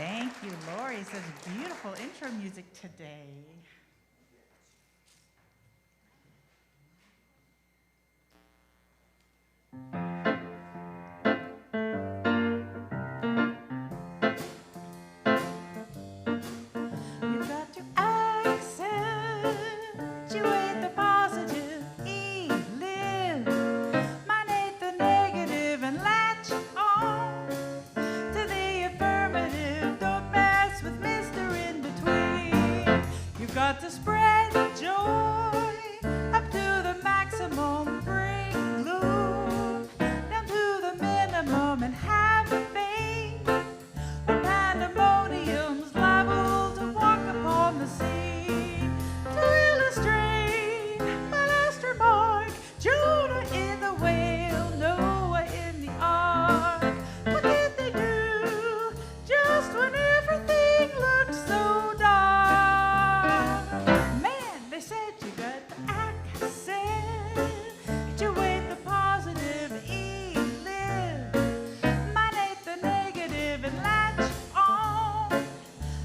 Thank you, Lori. Such beautiful intro music today. You've got to accentuate the positive, live, minate the negative, and latch on to the affirmative. Don't mess with Mr. In Between. You've got to spread joy up to the maximum, bring gloom down to the minimum, and have faith when pandemonium's liable to walk upon the scene. To illustrate my last remark, Jonah in the whale, Noah in the ark. What did they do just when everything looked so dark? Man, they said you got the accentuate the positive, live, minate the negative, and latch on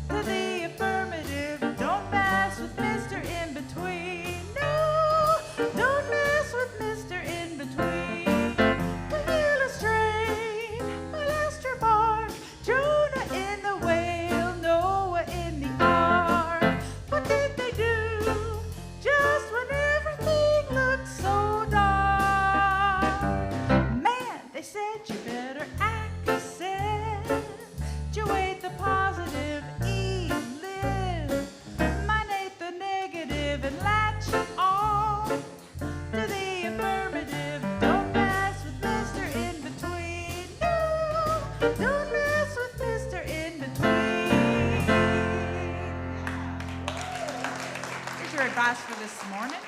to the affirmative. Don't mess with Mr. In Between. No, don't mess with Mr. In Between. To illustrate my last remark, Jonah in the whale, Noah in the ark. What did they do just when everything looked so dark? Man, they said you better accentuate the positive, live, minate the negative, and latch on to the affirmative. Don't mess with Mr. In Between. No, don't mess with Mr. In Between. Here's your advice for this morning.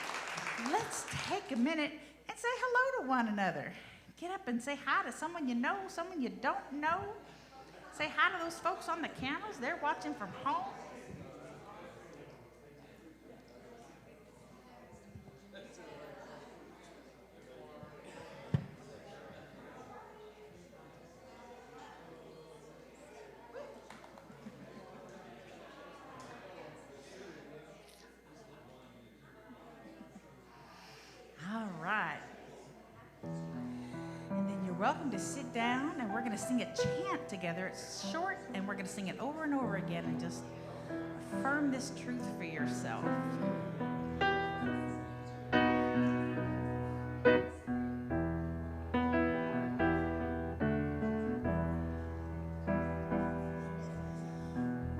Let's take a minute and say hello to one another. Get up and say hi to someone you know, someone you don't know. Say hi to those folks on the cameras. They're watching from home. All right. And then you're welcome to sit down, and we're going to sing a chant together. It's short, and we're going to sing it over and over again and just affirm this truth for yourself.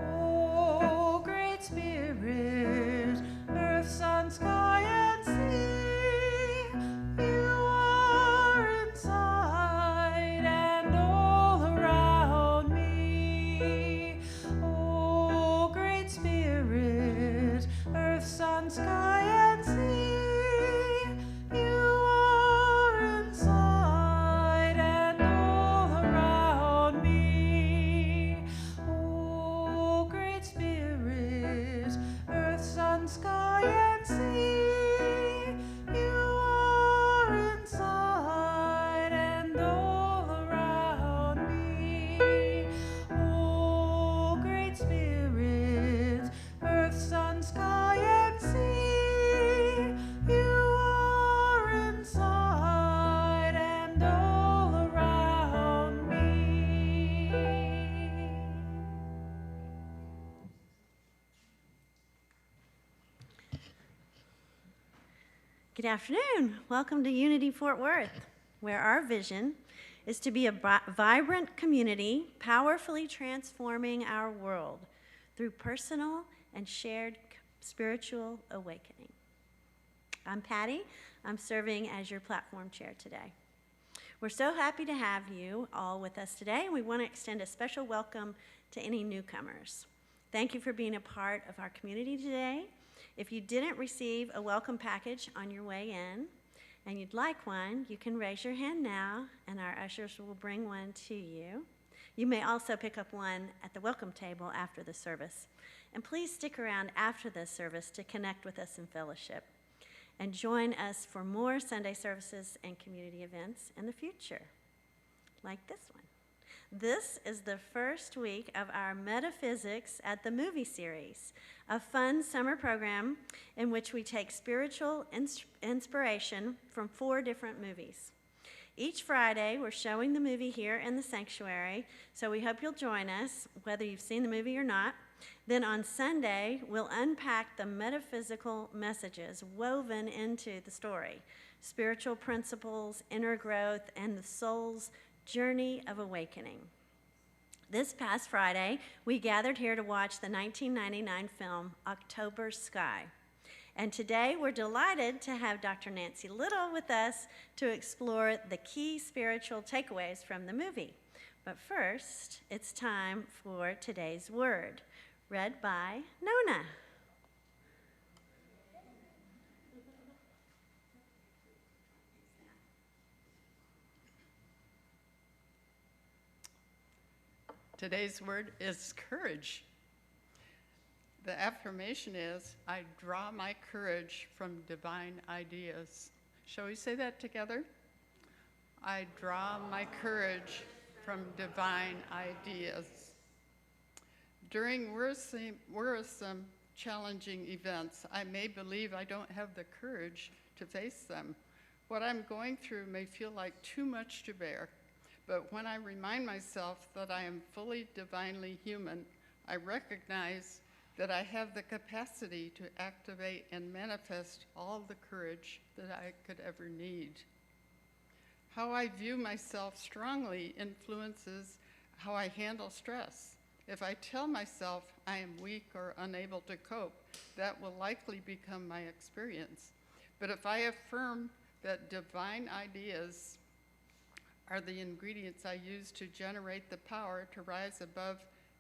Oh, great spirit, earth, sun, sky, and sea, you are inside and all around me. Oh, great spirit, earth, sun, sky, and sea, you are inside and all around me. Oh, great spirit, earth, sun, sky, and sea, you are inside and all around me. Oh, great spirit, earth, sun, sky, and sea, you are inside and all around me. Good afternoon. Welcome to Unity Fort Worth, where our vision is to be a vibrant community, powerfully transforming our world through personal and shared spiritual awakening. I'm Patty. I'm serving as your platform chair today. We're so happy to have you all with us today, and we want to extend a special welcome to any newcomers. Thank you for being a part of our community today. If you didn't receive a welcome package on your way in and you'd like one, you can raise your hand now and our ushers will bring one to you. You may also pick up one at the welcome table after the service. And please stick around after the service to connect with us in fellowship and join us for more Sunday services and community events in the future, like this one. This is the first week of our Metaphysics at the Movie series, a fun summer program in which we take spiritual inspiration from 4 different movies. Each Friday, we're showing the movie here in the sanctuary, so we hope you'll join us, whether you've seen the movie or not. Then on Sunday, we'll unpack the metaphysical messages woven into the story, spiritual principles, inner growth, and the soul's journey of awakening. This past Friday, we gathered here to watch the 1999 film October Sky. And today, we're delighted to have Dr. Nancy Little with us to explore the key spiritual takeaways from the movie. But first, it's time for today's word, read by Nona. Today's word is courage. The affirmation is, I draw my courage from divine ideas. Shall we say that together? I draw my courage from divine ideas. During worrisome, challenging events, I may believe I don't have the courage to face them. What I'm going through may feel like too much to bear. But when I remind myself that I am fully divinely human, I recognize that I have the capacity to activate and manifest all the courage that I could ever need. How I view myself strongly influences how I handle stress. If I tell myself I am weak or unable to cope, that will likely become my experience. But if I affirm that divine ideas are the ingredients I use to generate the power to rise above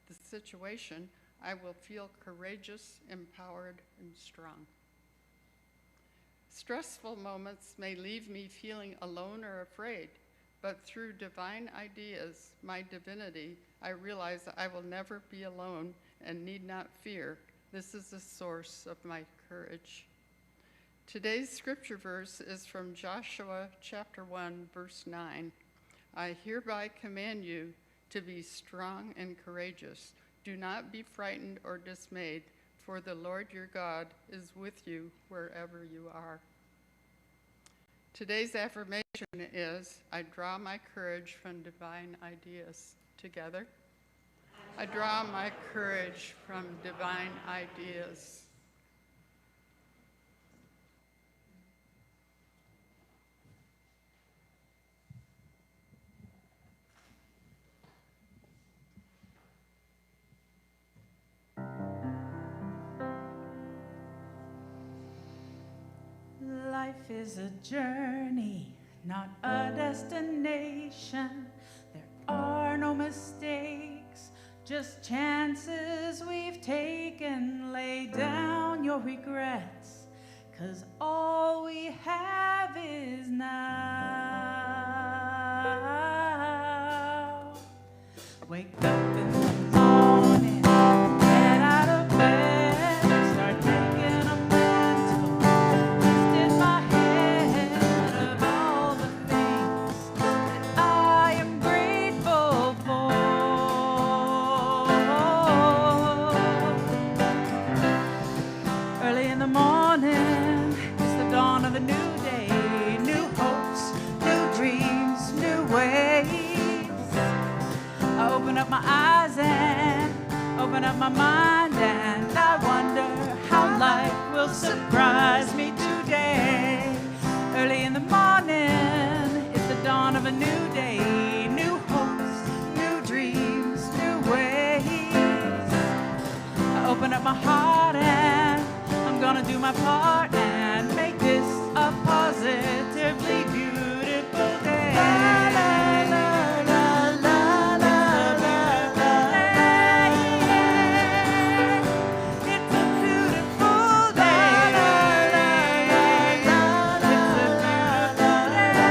the situation, I will feel courageous, empowered, and strong. Stressful moments may leave me feeling alone or afraid, but through divine ideas, my divinity, I realize I will never be alone and need not fear. This is the source of my courage. Today's scripture verse is from Joshua chapter 1, verse 9. I hereby command you to be strong and courageous. Do not be frightened or dismayed, for the Lord your God is with you wherever you are. Today's affirmation is, I draw my courage from divine ideas. Together. I draw my courage from divine ideas. Life is a journey, not a destination. There are no mistakes, just chances we've taken. Lay down your regrets, 'cause all we have is now. Wake up in the morning, get out of bed, start taking a mental list in my head of all the things that I am grateful for. Early in the morning, it's the dawn of a new day, new hopes, new dreams, new ways. I open up my eyes and open up my mind, and I wonder how life will surprise me today. Early in the morning, it's the dawn of a new day, new hopes, new dreams, new ways. I open up my heart and I'm gonna do my part and make this a positively beautiful day. La, la, la, la, la, la, la, la. It's a beautiful day. La, la, la, la, la, it's a beautiful day.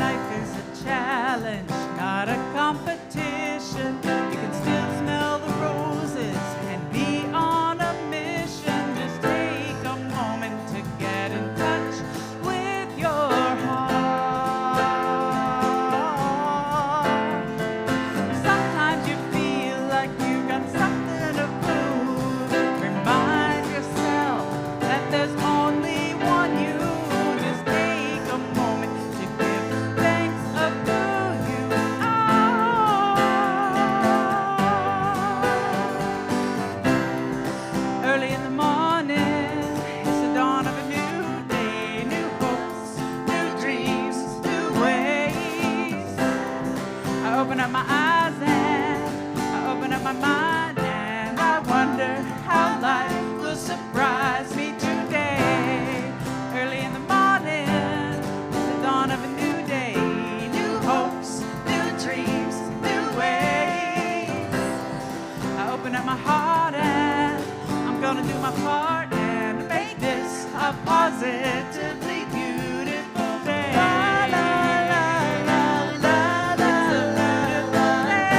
Life is a challenge, not a competition. You can still smell the roses and be there's only one you. Just take a moment to give thanks of who you are. Early in the morning, it's the dawn of a new day, new hopes, new dreams, new ways. I open up my eyes and I open up my mind, and I wonder how life will surprise me today. Early in the morning, it's the dawn of a new day, new hopes, new dreams, new ways. I open up my heart and I'm gonna do my part and make this a positively beautiful day. La, la, la, la, la, la, it's a beautiful day.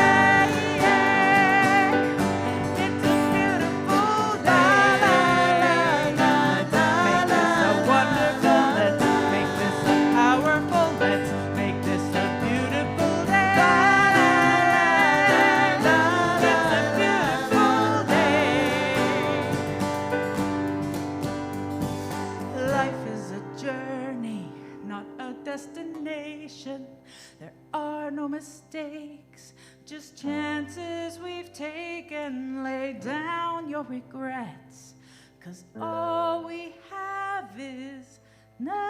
It's a beautiful day. La, la, la, la, la, let's make this a wonderful, let's make this a powerful, let's make this a beautiful day. La, la, la, la, it's a beautiful day. Life is a journey, not a destination. There are no mistakes, just chances we've taken. Lay down your regrets, 'cause all we have is now.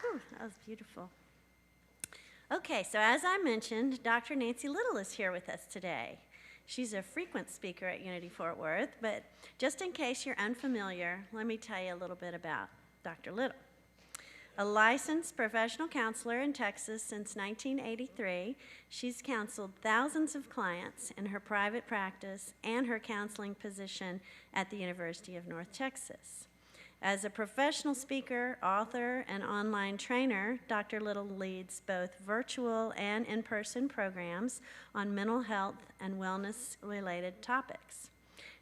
Whew, that was beautiful. Okay, so as I mentioned, Dr. Nancy Little is here with us today. She's a frequent speaker at Unity Fort Worth, but just in case you're unfamiliar, let me tell you a little bit about Dr. Little. A licensed professional counselor in Texas since 1983, she's counseled thousands of clients in her private practice and her counseling position at the University of North Texas. As a professional speaker, author, and online trainer, Dr. Little leads both virtual and in-person programs on mental health and wellness-related topics.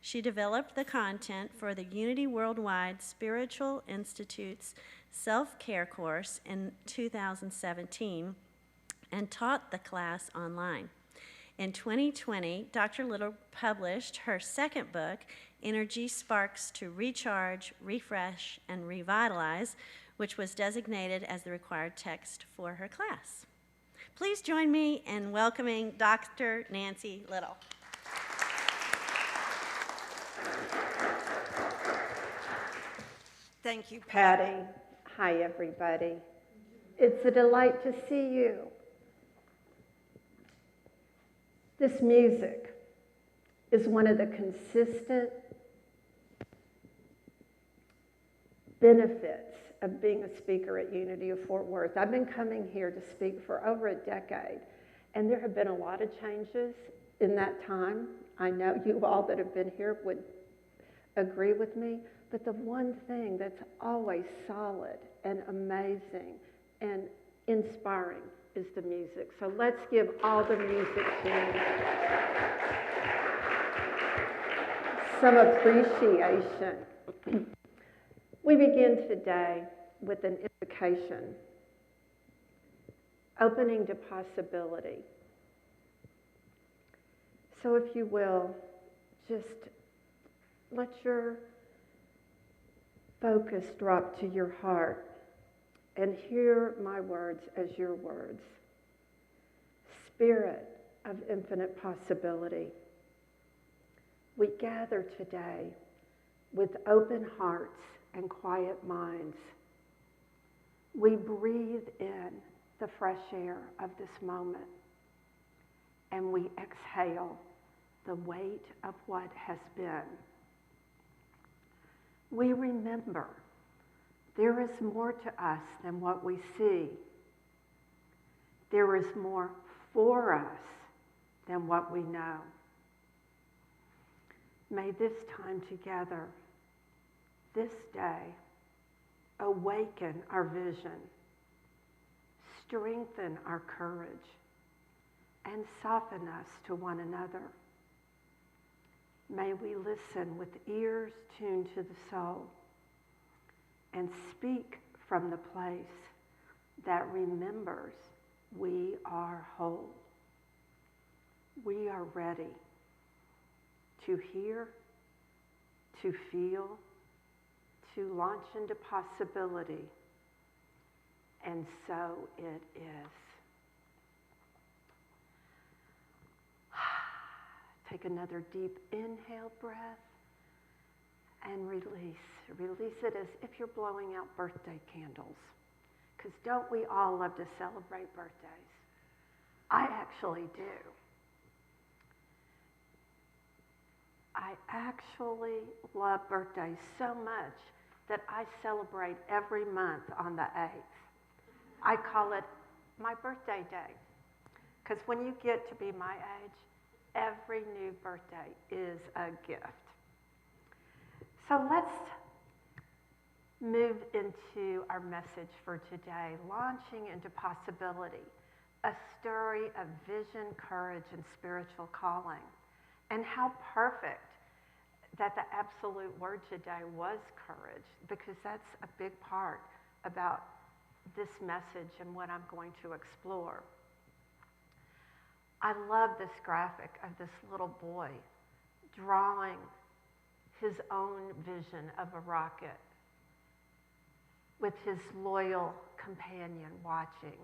She developed the content for the Unity Worldwide Spiritual Institute's self-care course in 2017 and taught the class online. In 2020, Dr. Little published her second book, Energy Sparks to Recharge, Refresh, and Revitalize, which was designated as the required text for her class. Please join me in welcoming Dr. Nancy Little. Thank you, Patty. Hi, everybody. It's a delight to see you. This music is one of the consistent benefits of being a speaker at Unity of Fort Worth. I've been coming here to speak for over a decade, and there have been a lot of changes in that time. I know you all that have been here would agree with me, but the one thing that's always solid and amazing and inspiring is the music. So let's give all the music team some appreciation. We begin today with an invocation, opening to possibility. So if you will, just let your focus drop to your heart and hear my words as your words. Spirit of infinite possibility, we gather today with open hearts and quiet minds. We breathe in the fresh air of this moment, and we exhale the weight of what has been. We remember there is more to us than what we see. There is more for us than what we know. May this time together, this day, awaken our vision, strengthen our courage, and soften us to one another. May we listen with ears tuned to the soul and speak from the place that remembers we are whole. We are ready to hear, to feel, to launch into possibility, and so it is. Take another deep inhale breath and release. Release it as if you're blowing out birthday candles. Because don't we all love to celebrate birthdays? I actually do. I actually love birthdays so much that I celebrate every month on the 8th. I call it my birthday day. Because when you get to be my age, every new birthday is a gift. So let's move into our message for today, launching into possibility, a story of vision, courage, and spiritual calling. And how perfect that the absolute word today was courage, because that's a big part about this message and what I'm going to explore. I love this graphic of this little boy drawing his own vision of a rocket with his loyal companion watching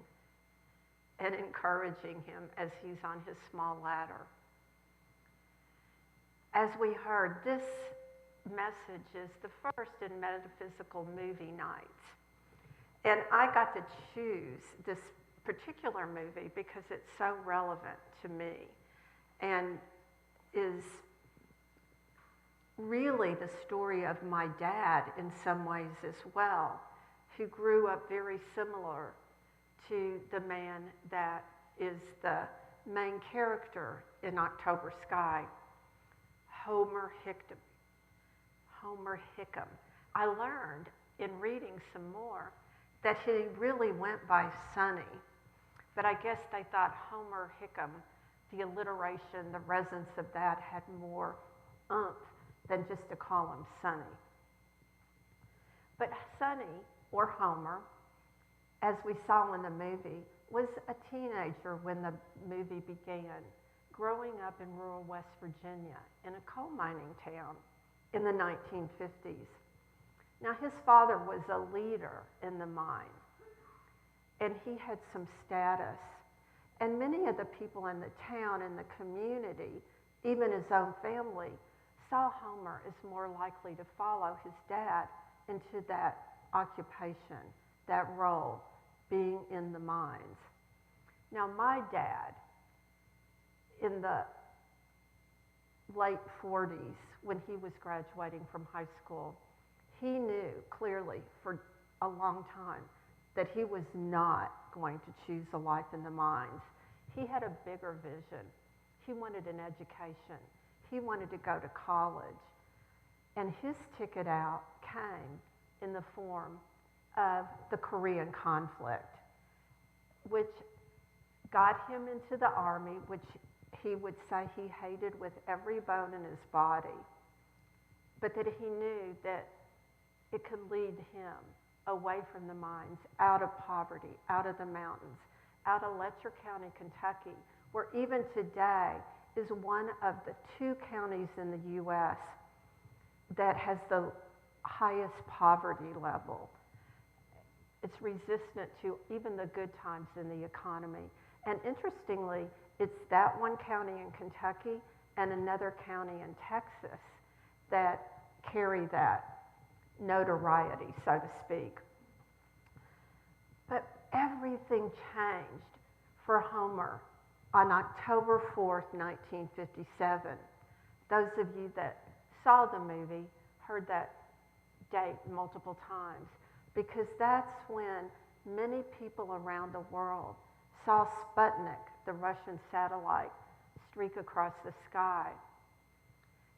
and encouraging him as he's on his small ladder. As we heard, this message is the first in Metaphysical Movie Nights. And I got to choose this particular movie because it's so relevant to me and is really the story of my dad in some ways as well, who grew up very similar to the man that is the main character in October Sky, Homer Hickam. Homer Hickam. I learned in reading some more that he really went by Sonny, but I guess they thought Homer Hickam, the alliteration, the resonance of that had more oomph than just to call him Sonny. But Sonny, or Homer, as we saw in the movie, was a teenager when the movie began, growing up in rural West Virginia in a coal mining town in the 1950s. Now, his father was a leader in the mine, and he had some status. And many of the people in the town and the community, even his own family, saw Homer as more likely to follow his dad into that occupation, that role, being in the mines. Now, my dad, in the late 40s, when he was graduating from high school, he knew clearly for a long time that he was not going to choose a life in the mines. He had a bigger vision. He wanted an education. He wanted to go to college. And his ticket out came in the form of the Korean conflict, which got him into the army, which he would say he hated with every bone in his body, but that he knew that it could lead him away from the mines, out of poverty, out of the mountains, out of Letcher County, Kentucky, where even today is one of the 2 counties in the U.S. that has the highest poverty level. It's resistant to even the good times in the economy. And interestingly, it's that one county in Kentucky and another county in Texas that carry that notoriety, so to speak. But everything changed for Homer on October 4th, 1957. Those of you that saw the movie heard that date multiple times, because that's when many people around the world saw Sputnik, the Russian satellite, streak across the sky.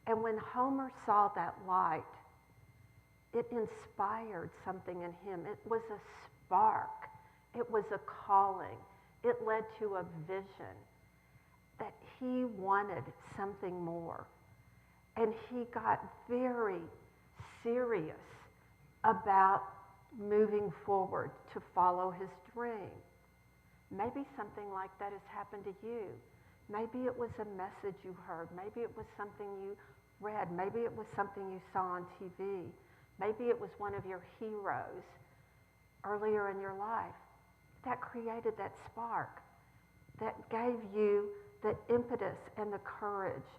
And when Homer saw that light, it inspired something in him. It was a spark. It was a calling. It led to a vision that he wanted something more. And he got very serious about moving forward to follow his dream. Maybe something like that has happened to you. Maybe it was a message you heard. Maybe it was something you read. Maybe it was something you saw on TV. Maybe it was one of your heroes earlier in your life that created that spark, that gave you the impetus and the courage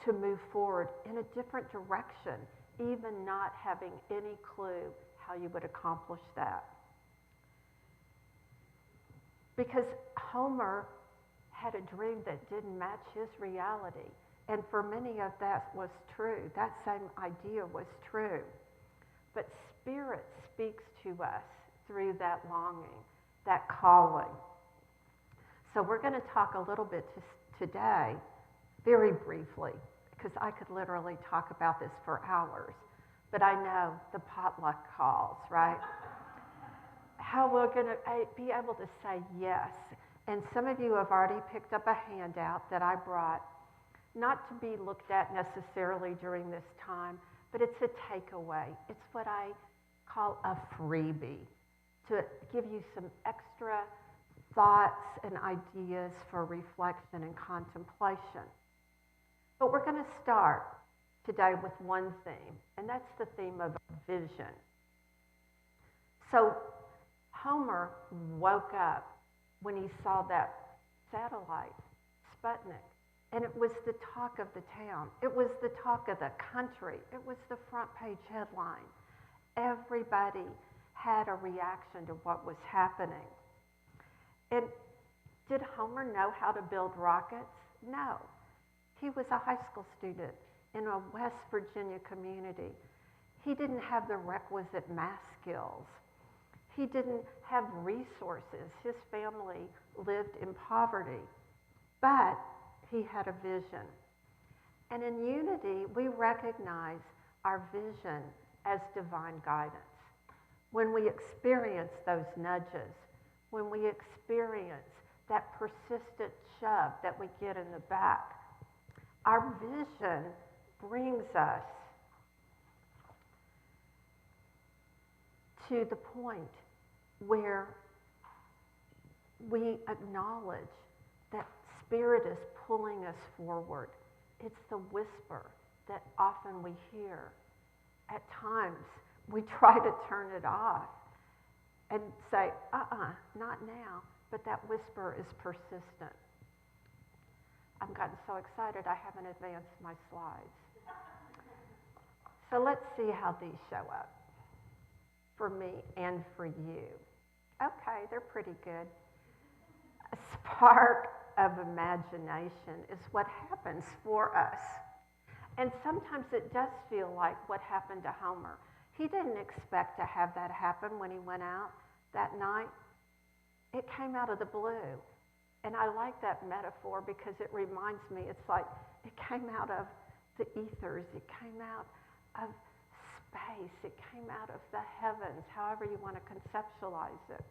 to move forward in a different direction, even not having any clue how you would accomplish that. Because Homer had a dream that didn't match his reality. And for many of that was true. That same idea was true. But Spirit speaks to us through that longing, that calling. So we're going to talk a little bit today, very briefly, because I could literally talk about this for hours. But I know the potluck calls, right? How we're going to be able to say yes. And some of you have already picked up a handout that I brought, not to be looked at necessarily during this time, but it's a takeaway. It's what I call a freebie, to give you some extra thoughts and ideas for reflection and contemplation. But we're going to start today with one theme, and that's the theme of vision. So Homer woke up when he saw that satellite, Sputnik, and it was the talk of the town. It was the talk of the country. It was the front page headline. Everybody had a reaction to what was happening. And did Homer know how to build rockets? No. He was a high school student in a West Virginia community. He didn't have the requisite math skills. He didn't have resources. His family lived in poverty, but he had a vision. And in Unity, we recognize our vision as divine guidance. When we experience those nudges, when we experience that persistent shove that we get in the back, our vision brings us to the point where we acknowledge that Spirit is pulling us forward. It's the whisper that often we hear. At times, we try to turn it off and say, not now, but that whisper is persistent. I've gotten so excited I haven't advanced my slides. So let's see how these show up for me and for you. Okay, they're pretty good. A spark of imagination is what happens for us. And sometimes it does feel like what happened to Homer. He didn't expect to have that happen when he went out that night. It came out of the blue. And I like that metaphor because it reminds me, it's like it came out of the ethers, it came out of space, it came out of the heavens, however you want to conceptualize it.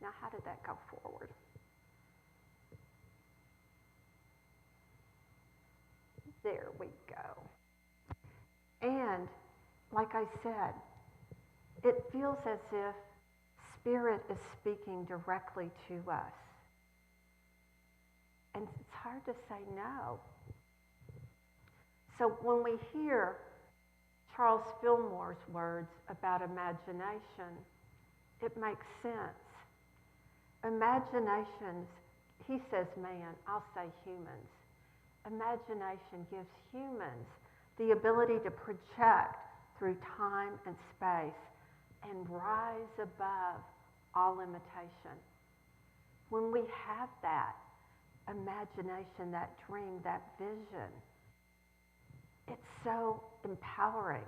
Now, how did that go forward? There we go. And like I said, it feels as if Spirit is speaking directly to us. And it's hard to say no. So when we hear Charles Fillmore's words about imagination, it makes sense. Imaginations, he says man, I'll say humans. Imagination gives humans the ability to project through time and space and rise above all limitation. When we have that imagination, that dream, that vision, it's so empowering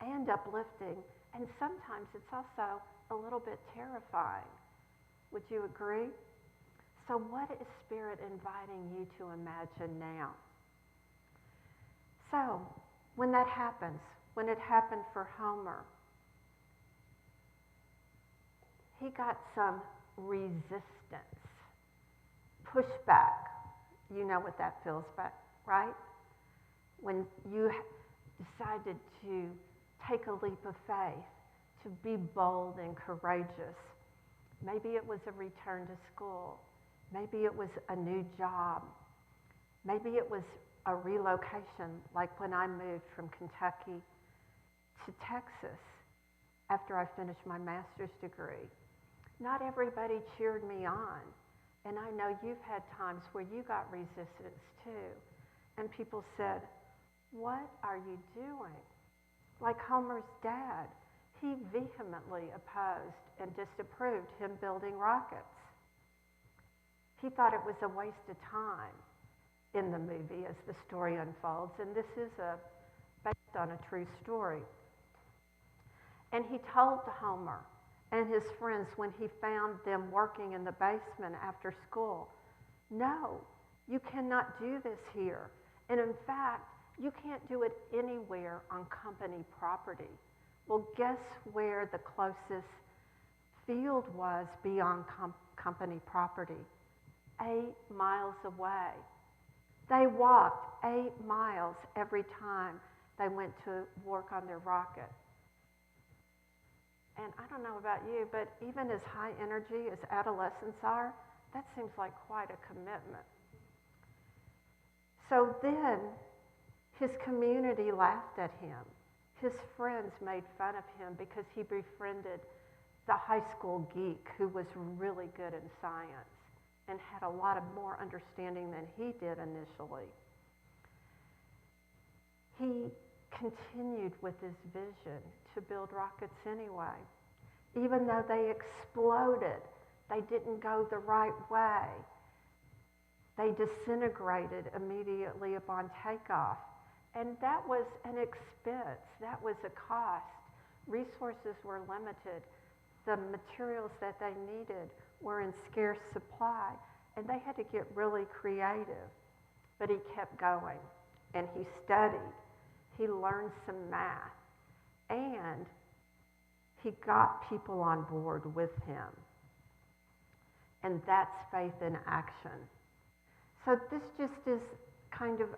and uplifting, and sometimes it's also a little bit terrifying. Would you agree? So what is Spirit inviting you to imagine now? So when that happens, when it happened for Homer, he got some resistance, pushback. You know what that feels like, right? When you decided to take a leap of faith to be bold and courageous. Maybe it was a return to school. Maybe it was a new job. Maybe it was a relocation, like when I moved from Kentucky to Texas after I finished my master's degree. Not everybody cheered me on. And I know you've had times where you got resistance too. And people said, "What are you doing?" Like Homer's dad, he vehemently opposed and disapproved him building rockets. He thought it was a waste of time in the movie as the story unfolds, and this is based on a true story. And he told Homer and his friends when he found them working in the basement after school, "No, you cannot do this here. And in fact, you can't do it anywhere on company property." Well, guess where the closest field was beyond company property? 8 miles away. They walked 8 miles every time they went to work on their rocket. And I don't know about you, but even as high energy as adolescents are, that seems like quite a commitment. So then his community laughed at him. His friends made fun of him because he befriended the high school geek who was really good in science and had a lot of more understanding than he did initially. He continued with his vision to build rockets anyway. Even though they exploded, they didn't go the right way. They disintegrated immediately upon takeoff. And that was an expense, that was a cost. Resources were limited. The materials that they needed were in scarce supply, and they had to get really creative. But he kept going, and he studied. He learned some math, and he got people on board with him. And that's faith in action. So this just is kind of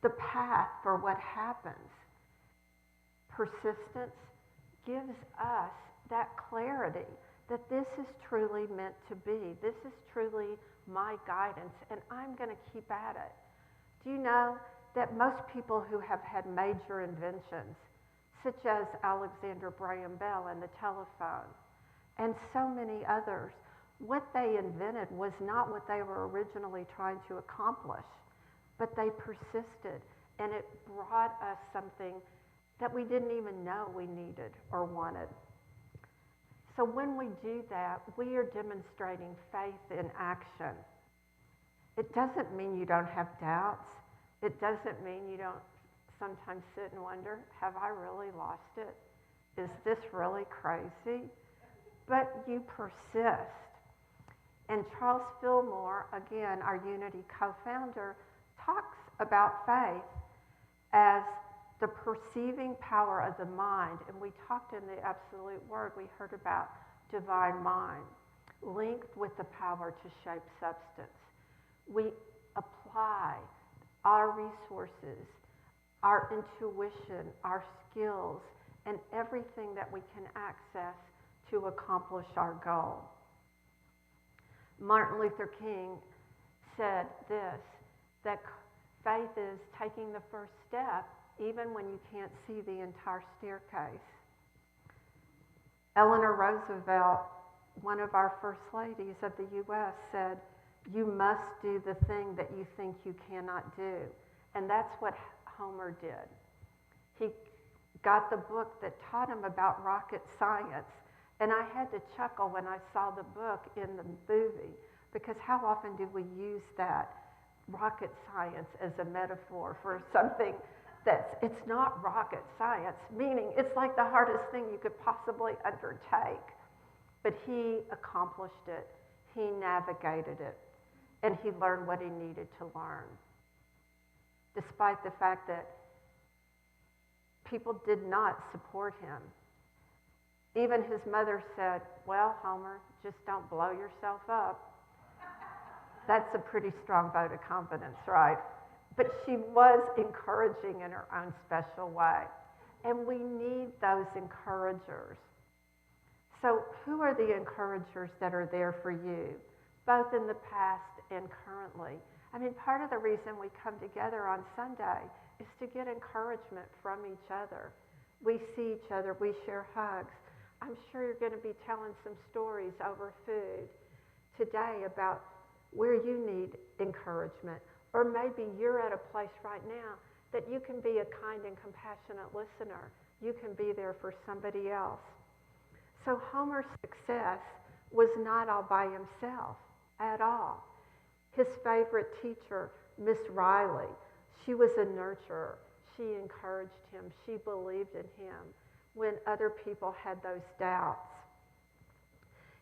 the path for what happens. Persistence gives us that clarity that this is truly meant to be. This is truly my guidance, and I'm going to keep at it. Do you know that most people who have had major inventions, such as Alexander Graham Bell and the telephone, and so many others, what they invented was not what they were originally trying to accomplish, but they persisted, and it brought us something that we didn't even know we needed or wanted. So when we do that, we are demonstrating faith in action. It doesn't mean you don't have doubts. It doesn't mean you don't sometimes sit and wonder, have I really lost it? Is this really crazy? But you persist. And Charles Fillmore, again, our Unity co-founder, talks about faith as the perceiving power of the mind. And we talked in the Absolute Word, we heard about divine mind, linked with the power to shape substance. We apply our resources, our intuition, our skills, and everything that we can access to accomplish our goal. Martin Luther King said this, that faith is taking the first step even when you can't see the entire staircase. Eleanor Roosevelt, one of our first ladies of the U.S., said, "You must do the thing that you think you cannot do." And that's what Homer did. He got the book that taught him about rocket science. And I had to chuckle when I saw the book in the movie, because how often do we use that rocket science as a metaphor for something it's not rocket science, meaning it's like the hardest thing you could possibly undertake. But he accomplished it, he navigated it, and he learned what he needed to learn. Despite the fact that people did not support him. Even his mother said, "Well, Homer, just don't blow yourself up." That's a pretty strong vote of confidence, right? But she was encouraging in her own special way. And we need those encouragers. So who are the encouragers that are there for you, both in the past and currently? I mean, part of the reason we come together on Sunday is to get encouragement from each other. We see each other, we share hugs. I'm sure you're going to be telling some stories over food today about where you need encouragement. Or maybe you're at a place right now that you can be a kind and compassionate listener. You can be there for somebody else. So Homer's success was not all by himself at all. His favorite teacher, Miss Riley, she was a nurturer. She encouraged him. She believed in him when other people had those doubts.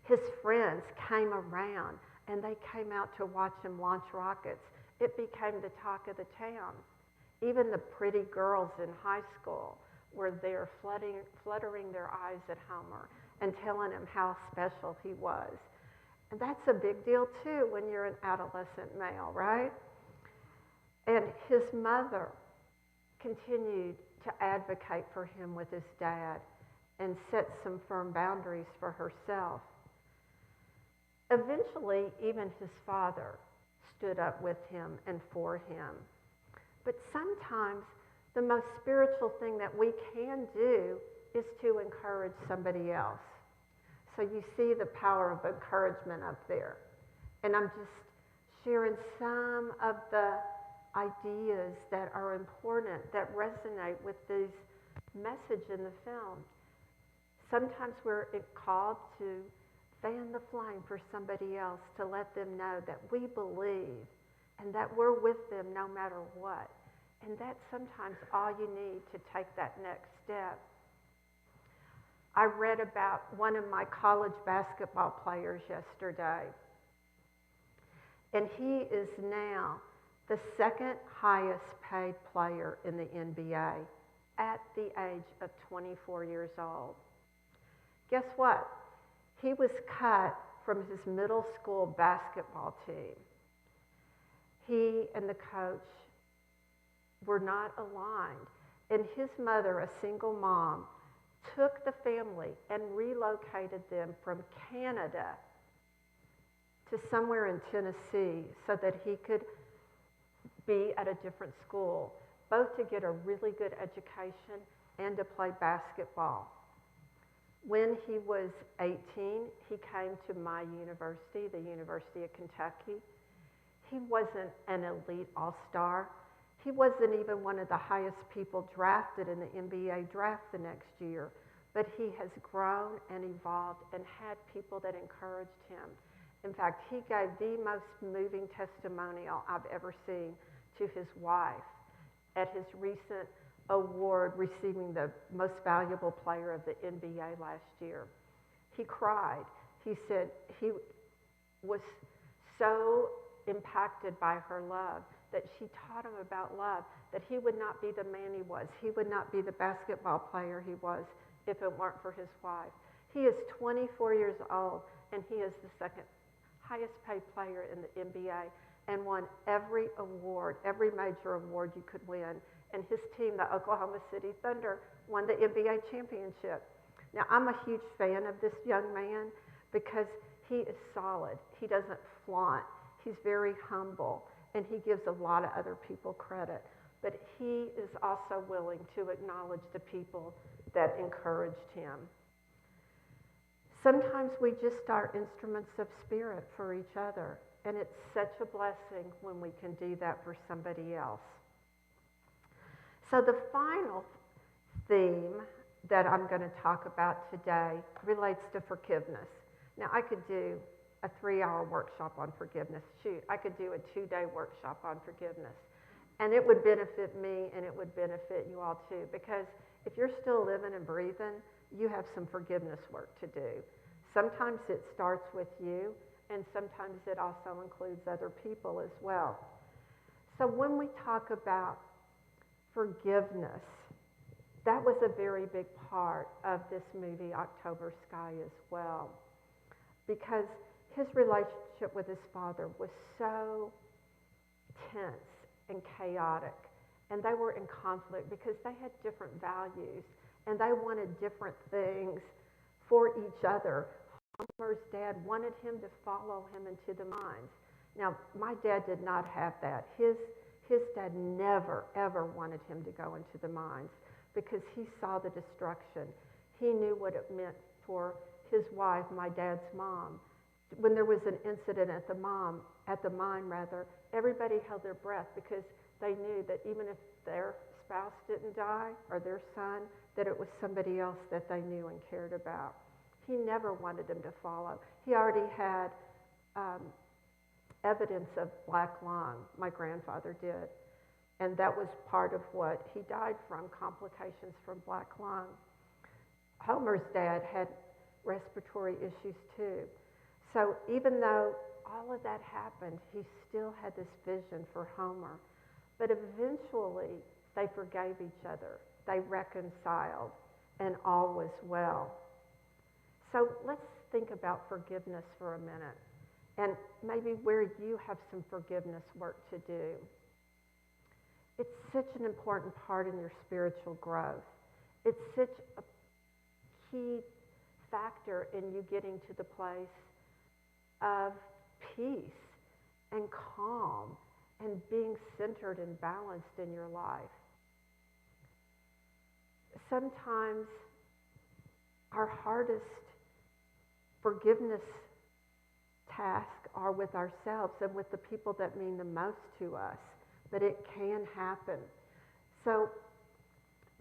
His friends came around and they came out to watch him launch rockets. It became the talk of the town. Even the pretty girls in high school were there fluttering their eyes at Homer and telling him how special he was. And that's a big deal too when you're an adolescent male, right? And his mother continued to advocate for him with his dad and set some firm boundaries for herself. Eventually, even his father stood up with him and for him. But sometimes the most spiritual thing that we can do is to encourage somebody else. So you see the power of encouragement up there. And I'm just sharing some of the ideas that are important, that resonate with this message in the film. Sometimes we're called to fan the flame for somebody else, to let them know that we believe and that we're with them no matter what. And that's sometimes all you need to take that next step. I read about one of my college basketball players yesterday, and he is now the second highest paid player in the NBA at the age of 24 years old. Guess what? He was cut from his middle school basketball team. He and the coach were not aligned, and his mother, a single mom, took the family and relocated them from Canada to somewhere in Tennessee so that he could be at a different school, both to get a really good education and to play basketball. When he was 18, he came to my university, the University of Kentucky. He wasn't an elite all-star. He wasn't even one of the highest people drafted in the NBA draft the next year, but he has grown and evolved and had people that encouraged him. In fact, he gave the most moving testimonial I've ever seen to his wife at his recent award receiving the most valuable player of the NBA last year. He cried. He said he was so impacted by her love that she taught him about love, that he would not be the man he was. He would not be the basketball player he was if it weren't for his wife. He is 24 years old, and he is the second highest paid player in the NBA and won every award, every major award you could win. And his team, the Oklahoma City Thunder, won the NBA championship. Now, I'm a huge fan of this young man because he is solid. He doesn't flaunt. He's very humble, and he gives a lot of other people credit. But he is also willing to acknowledge the people that encouraged him. Sometimes we just are instruments of spirit for each other, and it's such a blessing when we can do that for somebody else. So the final theme that I'm going to talk about today relates to forgiveness. Now, I could do a 3-hour workshop on forgiveness. Shoot, I could do a 2-day workshop on forgiveness. And it would benefit me and it would benefit you all too, because if you're still living and breathing, you have some forgiveness work to do. Sometimes it starts with you, and sometimes it also includes other people as well. So when we talk about forgiveness, that was a very big part of this movie, October Sky, as well, because his relationship with his father was so tense and chaotic, and they were in conflict because they had different values. and they wanted different things for each other. Homer's dad wanted him to follow him into the mines. Now, my dad did not have that. His dad never, ever wanted him to go into the mines because he saw the destruction. He knew what it meant for his wife, my dad's mom. When there was an incident at the mine, everybody held their breath because they knew that even if their spouse didn't die or their son, that it was somebody else that they knew and cared about. He never wanted them to follow. He already had evidence of black lung, my grandfather did, and that was part of what he died from, complications from black lung. Homer's dad had respiratory issues too. So even though all of that happened, he still had this vision for Homer. But eventually, they forgave each other. They reconciled, and all was well. So let's think about forgiveness for a minute, and maybe where you have some forgiveness work to do. It's such an important part in your spiritual growth. It's such a key factor in you getting to the place of peace and calm and being centered and balanced in your life. Sometimes our hardest forgiveness tasks are with ourselves and with the people that mean the most to us, but it can happen. So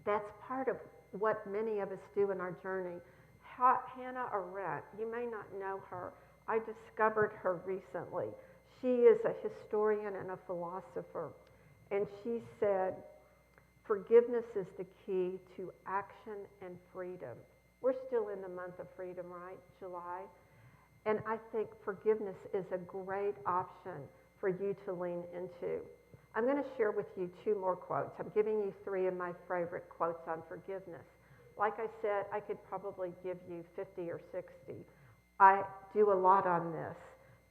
that's part of what many of us do in our journey. Hannah Arendt, you may not know her. I discovered her recently. She is a historian and a philosopher, and she said, forgiveness is the key to action and freedom. We're still in the month of freedom, right? July. And I think forgiveness is a great option for you to lean into. I'm going to share with you 2 more quotes. I'm giving you 3 of my favorite quotes on forgiveness. Like I said, I could probably give you 50 or 60. I do a lot on this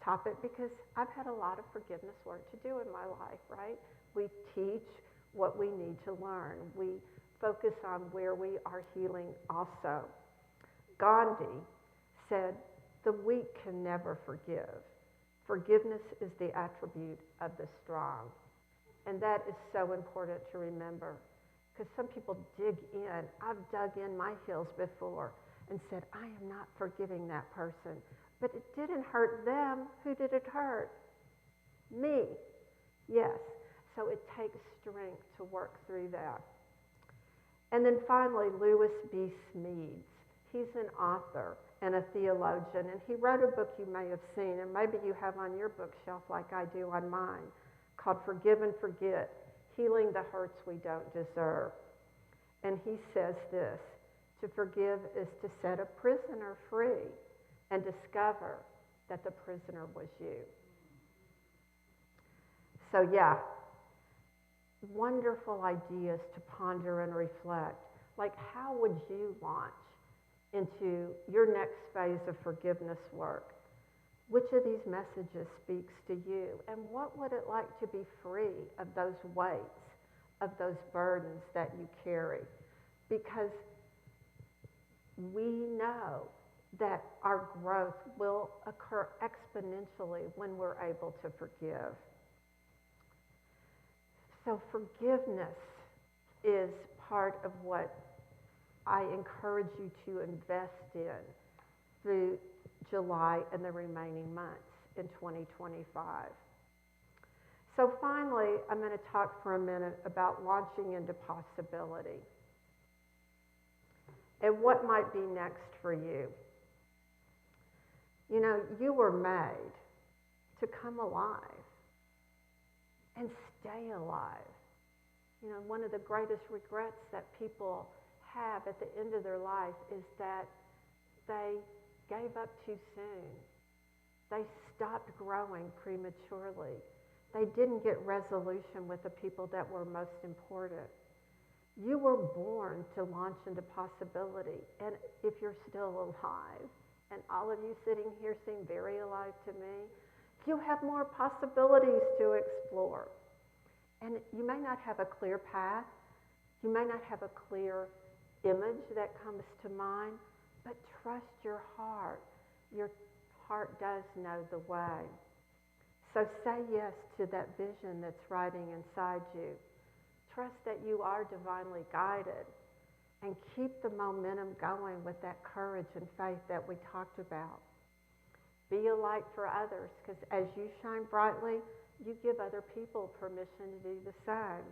topic because I've had a lot of forgiveness work to do in my life, right? We teach what we need to learn. We focus on where we are healing also. Gandhi said, the weak can never forgive. Forgiveness is the attribute of the strong. And that is so important to remember because some people dig in. I've dug in my heels before and said, I am not forgiving that person. But it didn't hurt them. Who did it hurt? Me. Yes. So it takes strength to work through that. And then finally, Lewis B. Smedes. He's an author and a theologian, and he wrote a book you may have seen, and maybe you have on your bookshelf like I do on mine, called Forgive and Forget, Healing the Hurts We Don't Deserve. And he says this, to forgive is to set a prisoner free and discover that the prisoner was you. So yeah, wonderful ideas to ponder and reflect. Like, how would you launch into your next phase of forgiveness work? Which of these messages speaks to you? And what would it like to be free of those weights, of those burdens that you carry? Because we know that our growth will occur exponentially when we're able to forgive. So forgiveness is part of what I encourage you to invest in through July and the remaining months in 2025. So finally, I'm going to talk for a minute about launching into possibility and what might be next for you. You know, you were made to come alive and stay alive. You know, one of the greatest regrets that people have at the end of their life is that they gave up too soon. They stopped growing prematurely. They didn't get resolution with the people that were most important. You were born to launch into possibility. And if you're still alive, and all of you sitting here seem very alive to me, you have more possibilities to explore. And you may not have a clear path. You may not have a clear image that comes to mind, but trust your heart. Your heart does know the way. So say yes to that vision that's riding inside you. Trust that you are divinely guided, and keep the momentum going with that courage and faith that we talked about. Be a light for others, because as you shine brightly, you give other people permission to do the same.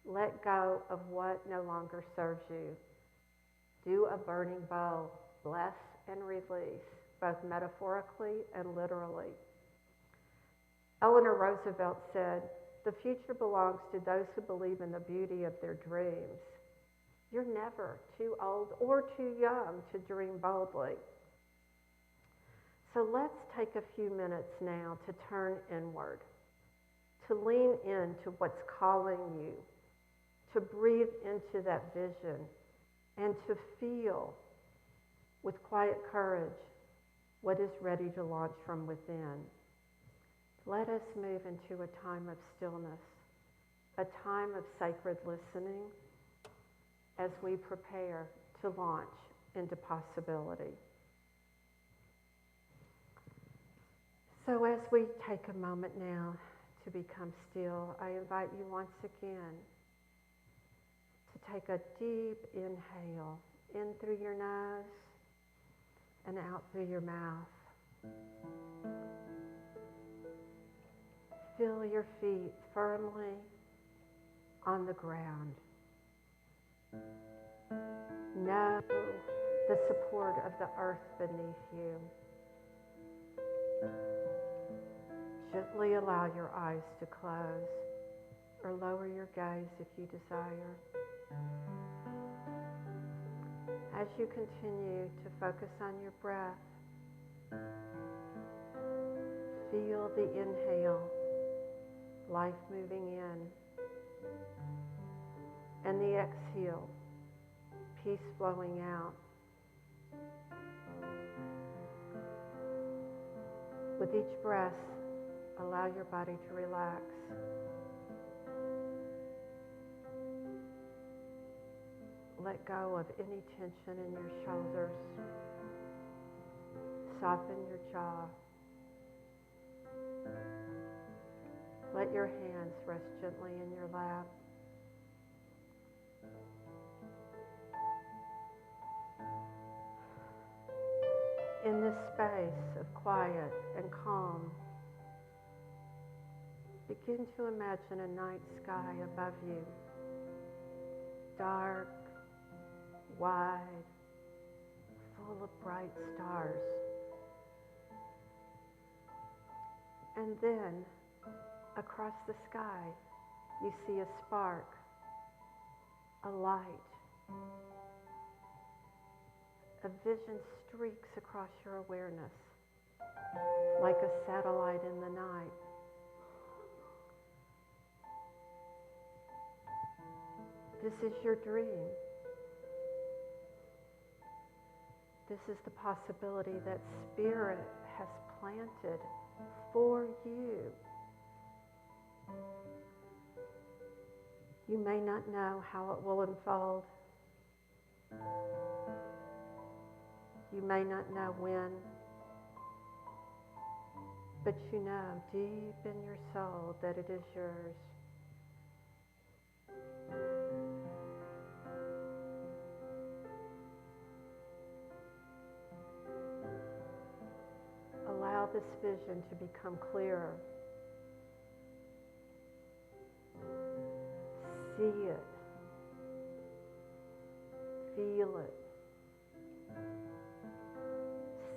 Let go of what no longer serves you. Do a burning bowl, bless and release, both metaphorically and literally. Eleanor Roosevelt said, "The future belongs to those who believe in the beauty of their dreams." You're never too old or too young to dream boldly. So let's take a few minutes now to turn inward, to lean into what's calling you, to breathe into that vision, and to feel with quiet courage what is ready to launch from within. Let us move into a time of stillness, a time of sacred listening as we prepare to launch into possibility. So as we take a moment now to become still, I invite you once again to take a deep inhale in through your nose and out through your mouth. Feel your feet firmly on the ground. Know the support of the earth beneath you. Gently allow your eyes to close or lower your gaze if you desire. As you continue to focus on your breath, feel the inhale, life moving in, and the exhale, peace flowing out. With each breath, allow your body to relax. Let go of any tension in your shoulders. Soften your jaw. Let your hands rest gently in your lap. In this space of quiet and calm, begin to imagine a night sky above you, dark, wide, full of bright stars. And then, across the sky, you see a spark, a light. A vision streaks across your awareness, like a satellite in the night. This is your dream. This is the possibility that Spirit has planted for you. You may not know how it will unfold. You may not know when, but you know deep in your soul that it is yours. Allow this vision to become clearer. See it. Feel it.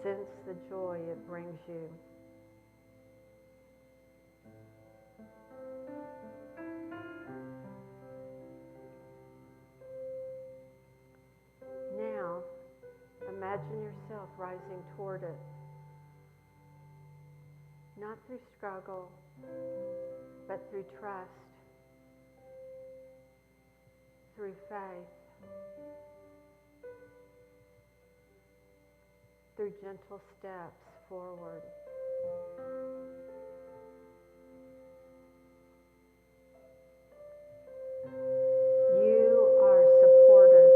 Sense the joy it brings you. Now, imagine yourself rising toward it. Not through struggle, but through trust, through faith, through gentle steps forward. You are supported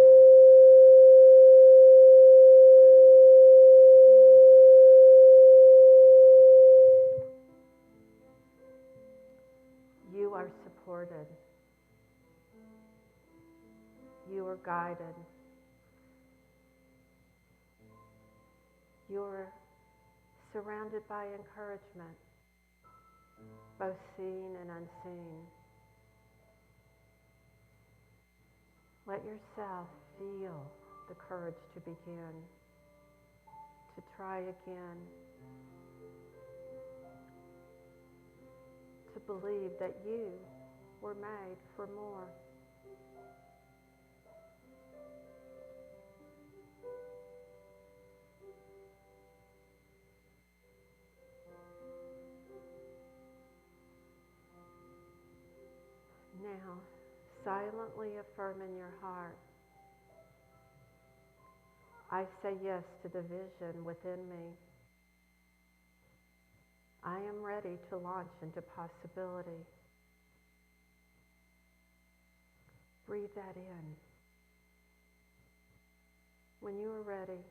guided. You're surrounded by encouragement, both seen and unseen. Let yourself feel the courage to begin, to try again, to believe that you were made for more. Now, silently affirm in your heart, I say yes to the vision within me. I am ready to launch into possibility. Breathe that in. When you are ready,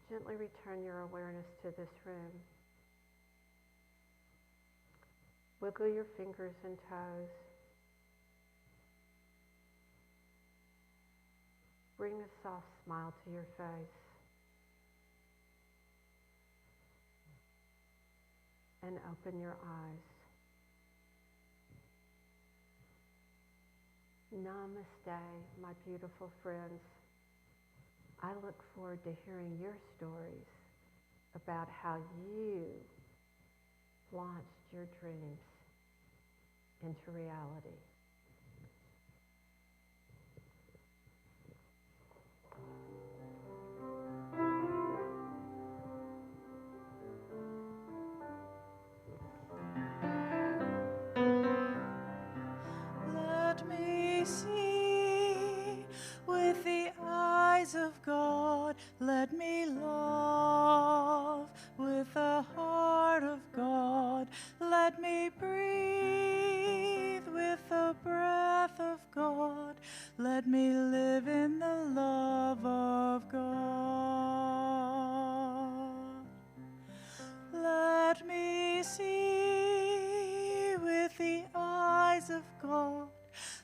gently return your awareness to this room. Wiggle your fingers and toes. Bring a soft smile to your face. And open your eyes. Namaste, my beautiful friends. I look forward to hearing your stories about how you launched your dreams into reality. Let me see with the eyes of God. Let me love with the heart of God. Let me breathe with the breath of God. Let me live in the love of God. Let me see with the eyes of God.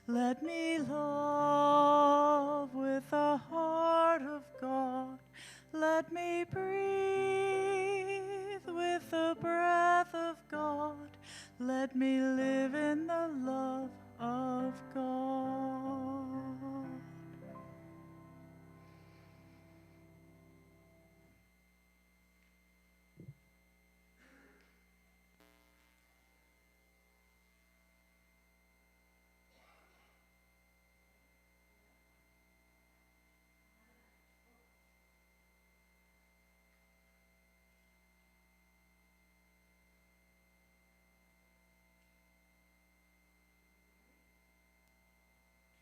Let me love with the heart of God. Let me breathe with the breath of God. Let me live in the love of God.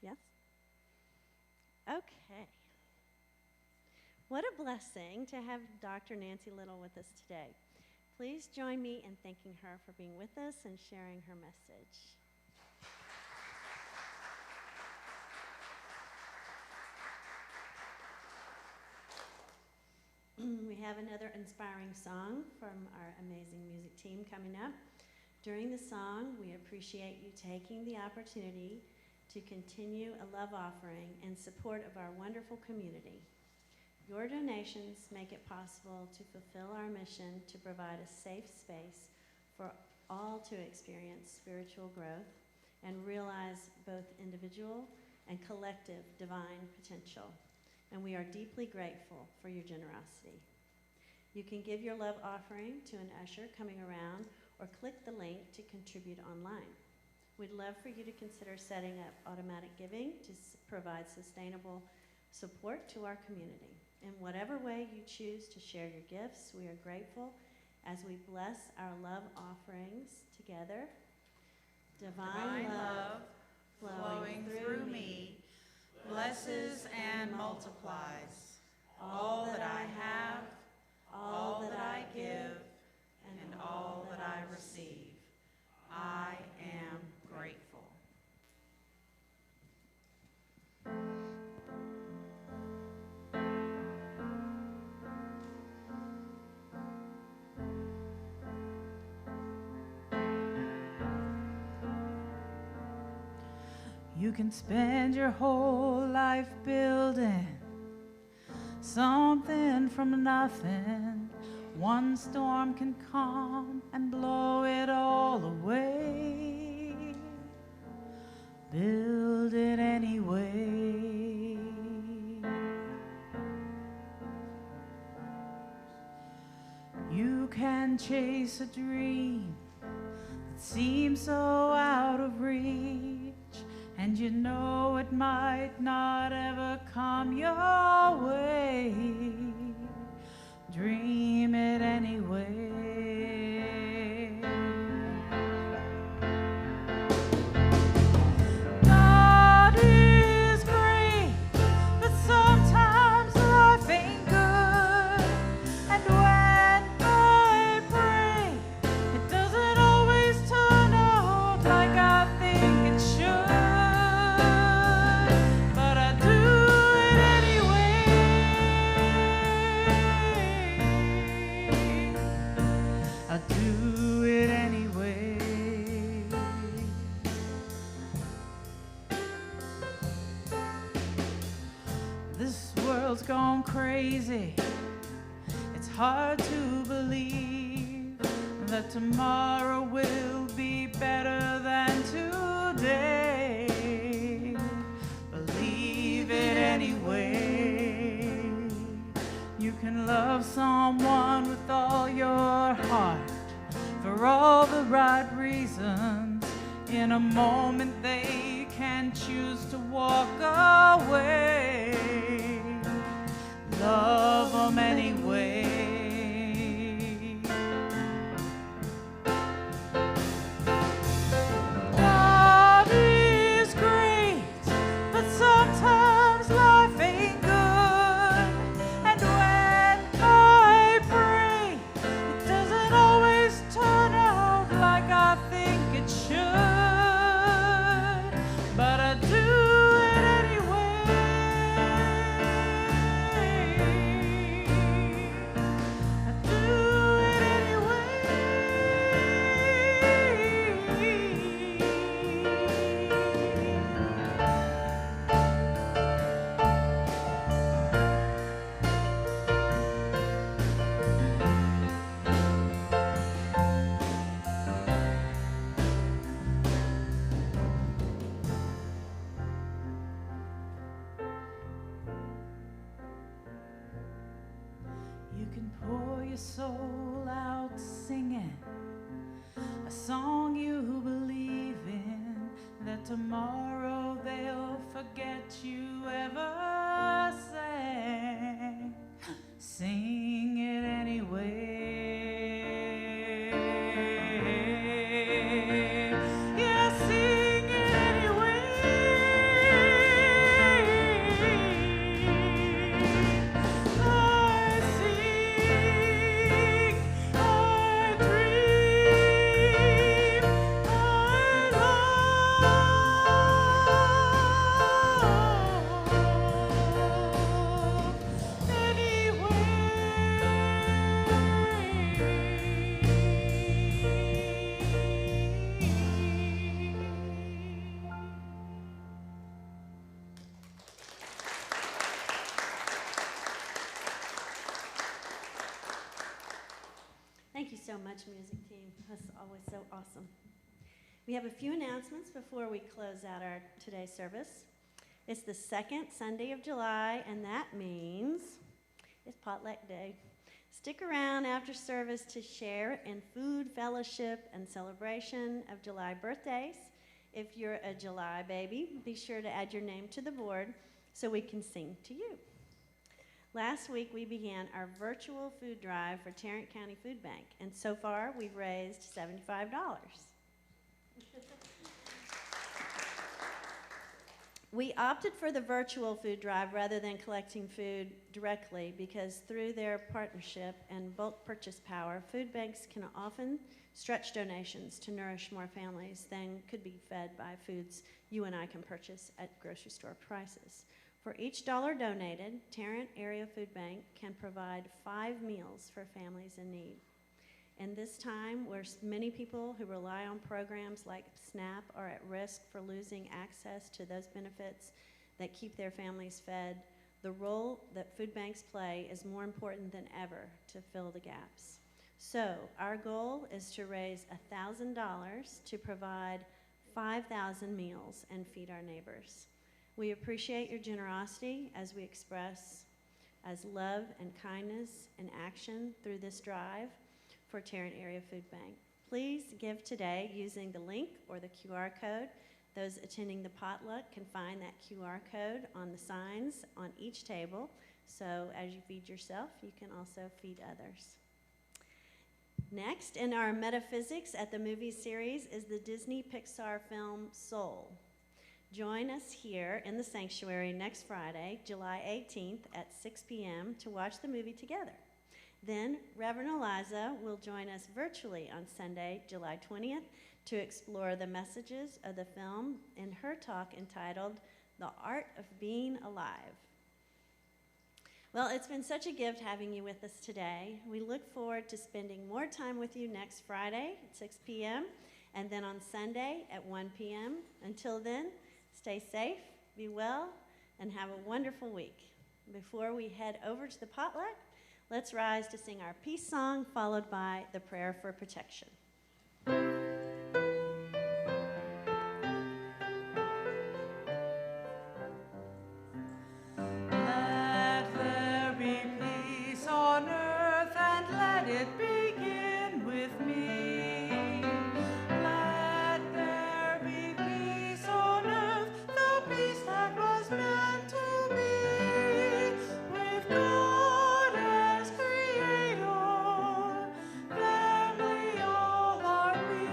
Yes? Okay. What a blessing to have Dr. Nancy Little with us today. Please join me in thanking her for being with us and sharing her message. We have another inspiring song from our amazing music team coming up. During the song, we appreciate you taking the opportunity to continue a love offering in support of our wonderful community. Your donations make it possible to fulfill our mission to provide a safe space for all to experience spiritual growth and realize both individual and collective divine potential. And we are deeply grateful for your generosity. You can give your love offering to an usher coming around or click the link to contribute online. We'd love for you to consider setting up automatic giving to provide sustainable support to our community. In whatever way you choose to share your gifts, we are grateful as we bless our love offerings together. Divine love flowing through me blesses and multiplies all that I have, all that I give, and all that I receive. I am grateful. You can spend your whole life building something from nothing. One storm can come and blow it all away. Build it anyway. You can chase a dream that seems so out of reach, and you know it might not ever come your way. Dream it anyway. God is great, but sometimes life ain't good. And when I pray, it doesn't always turn out like I think it should. But I do it anyway. I do it anyway. This world's gone crazy. It's hard to believe that tomorrow will be better than today. Believe it anyway. You can love someone with all your heart for all the right reasons. In a moment they can choose to walk away. Love them anyway. God is great, but sometimes life ain't good. And when I pray, it doesn't always turn out like I think it should. But I do it anyway. I do it You can pour your soul out singing a song you believe in, that tomorrow they'll forget you ever sang. Sing it anyway. Yeah, sing it anyway. I sing, I dream, I love anyway. Thank you so much, music team. That's always so awesome. We have a few announcements before we close out our today's service. It's the second Sunday of July, and that means it's potluck day. Stick around after service to share in food, fellowship, and celebration of July birthdays. If you're a July baby, be sure to add your name to the board so we can sing to you. Last week, we began our virtual food drive for Tarrant County Food Bank, and so far, we've raised $75. We opted for the virtual food drive rather than collecting food directly because through their partnership and bulk purchase power, food banks can often stretch donations to nourish more families than could be fed by foods you and I can purchase at grocery store prices. For each dollar donated, Tarrant Area Food Bank can provide 5 meals for families in need. In this time where many people who rely on programs like SNAP are at risk for losing access to those benefits that keep their families fed, the role that food banks play is more important than ever to fill the gaps. So our goal is to raise $1,000 to provide 5,000 meals and feed our neighbors. We appreciate your generosity as we express as love and kindness in action through this drive for Tarrant Area Food Bank. Please give today using the link or the QR code. Those attending the potluck can find that QR code on the signs on each table. So as you feed yourself, you can also feed others. Next, in our Metaphysics at the Movies series is the Disney Pixar film Soul. Join us here in the sanctuary next Friday, July 18th at 6 p.m. to watch the movie together. Then Reverend Eliza will join us virtually on Sunday, July 20th, to explore the messages of the film in her talk entitled The Art of Being Alive. Well, it's been such a gift having you with us today. We look forward to spending more time with you next Friday at 6 p.m. and then on Sunday at 1 p.m. Until then, stay safe, be well, and have a wonderful week. Before we head over to the potluck, let's rise to sing our peace song, followed by the prayer for protection. Let there be peace on earth, and let it begin with me. Let there be peace on earth, the peace that was meant to be, with God as creator. Family all are we.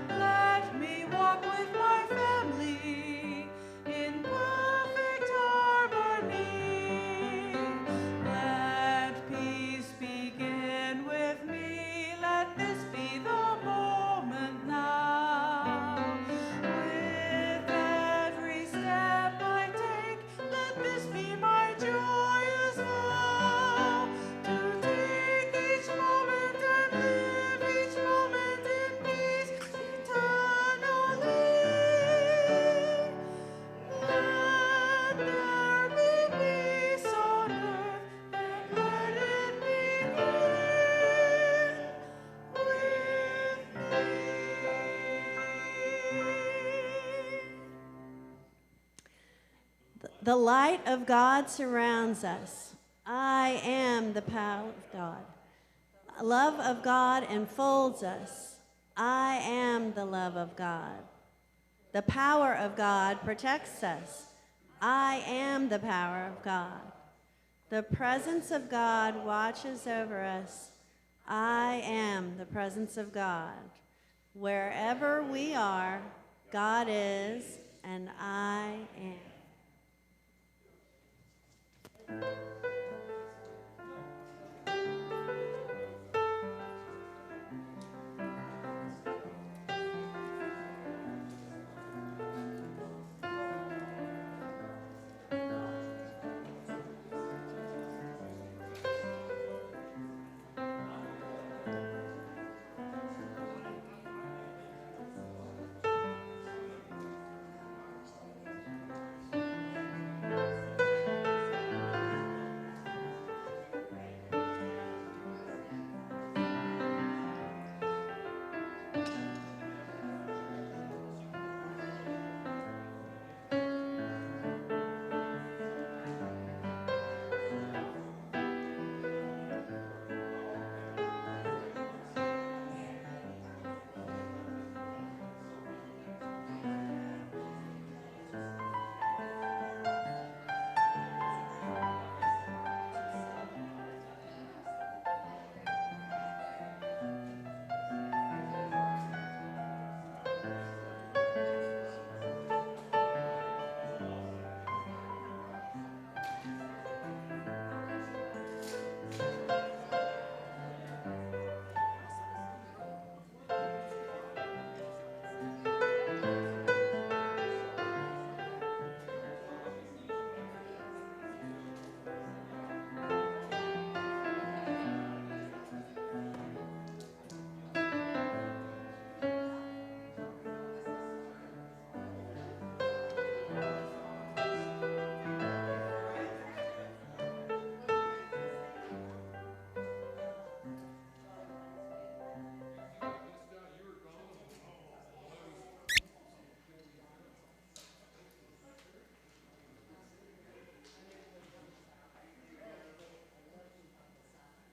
Let me walk with my family in perfect harmony. Let peace begin with me. Let this be the moment now. With every step I take, let this be my joyous vow. To take each moment and live each moment in peace eternally. Let there be peace on earth, and let it begin with me. The light of God surrounds us. I am the power of God. Love of God enfolds us. I am the love of God. The power of God protects us. I am the power of God. The presence of God watches over us. I am the presence of God. Wherever we are, God is, and I am.